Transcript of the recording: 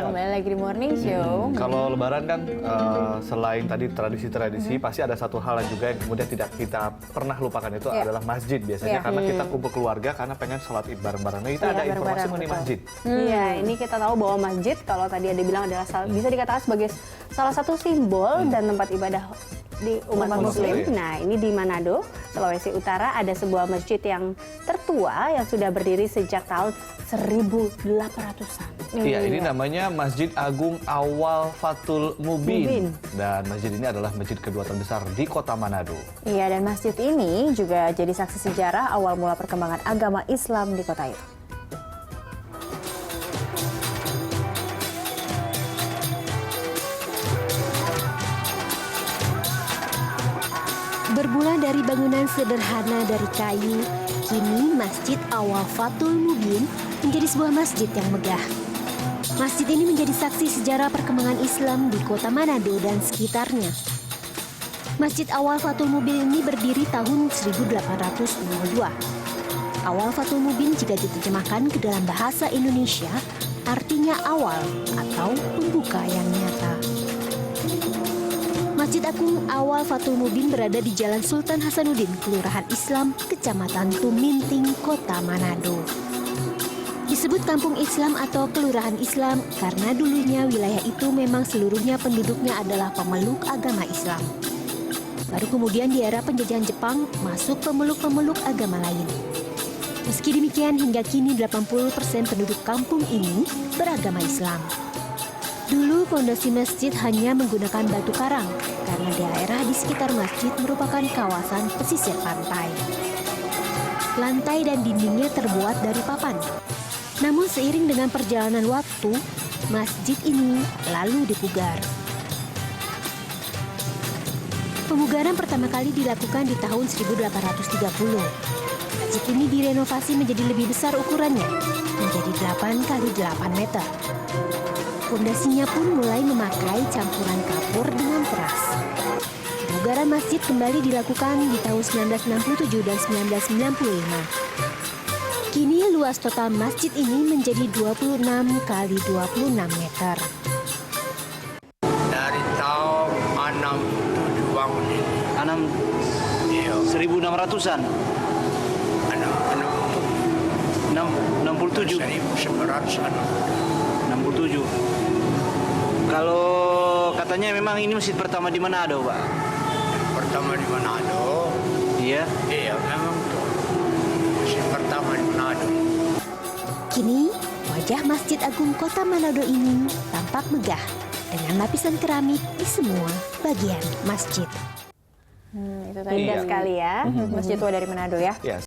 kembali lagi di Morning Show. Kalau Lebaran kan selain tadi tradisi-tradisi, pasti ada satu hal juga yang kemudian tidak kita pernah lupakan, itu adalah masjid biasanya. Karena kita kumpul keluarga karena pengen sholat id bareng-bareng. Nah, kita ada informasi mengenai masjid. Iya, ini kita tahu bahwa masjid kalau tadi ada bilang adalah bisa dikatakan sebagai salah satu simbol dan tempat ibadah di umat Muslim. Nah, ini di Manado, Sulawesi Utara ada sebuah masjid yang tertua yang sudah berdiri sejak tahun 1800-an. Iya, ini namanya Masjid Agung Awal Fatul Mubin. Dan masjid ini adalah masjid kedua terbesar di kota Manado. Iya, dan masjid ini juga jadi saksi sejarah awal mula perkembangan agama Islam di kota itu. Bermula dari bangunan sederhana dari kayu, kini Masjid Awal Fatul Mubin menjadi sebuah masjid yang megah. Masjid ini menjadi saksi sejarah perkembangan Islam di kota Manado dan sekitarnya. Masjid Awal Fatul Mubin ini berdiri tahun 1852. Awal Fatul Mubin jika diterjemahkan ke dalam bahasa Indonesia, artinya awal atau pembuka yang nyata. Masjid Agung Awal Fatul Mubin berada di Jalan Sultan Hasanuddin, Kelurahan Islam, Kecamatan Tuminting, Kota Manado. Disebut Kampung Islam atau Kelurahan Islam karena dulunya wilayah itu memang seluruhnya penduduknya adalah pemeluk agama Islam. Baru kemudian di era penjajahan Jepang masuk pemeluk-pemeluk agama lain. Meski demikian, hingga kini 80% penduduk kampung ini beragama Islam. Dulu fondasi masjid hanya menggunakan batu karang karena daerah di sekitar masjid merupakan kawasan pesisir pantai. Lantai dan dindingnya terbuat dari papan. Namun seiring dengan perjalanan waktu, masjid ini lalu dipugar. Pemugaran pertama kali dilakukan di tahun 1830. Masjid ini direnovasi menjadi lebih besar ukurannya, menjadi 8 kali 8 meter. Fondasinya pun mulai memakai campuran kapur dengan teras. Pemugaran masjid kembali dilakukan di tahun 1967 dan 1995. Kini luas total masjid ini menjadi 26 kali 26 meter. Dari tahun 67 bangun ini. 1600-an. 67. 1900-an. 67. Kalau katanya memang ini masjid pertama di Manado, Pak? Pertama di Manado. Iya. Iya, memang tuh. Masjid pertama di Manado. Kini, wajah Masjid Agung Kota Manado ini tampak megah dengan lapisan keramik di semua bagian masjid. Itu tadi sekali ya, masjid tua dari Manado ya. Yes.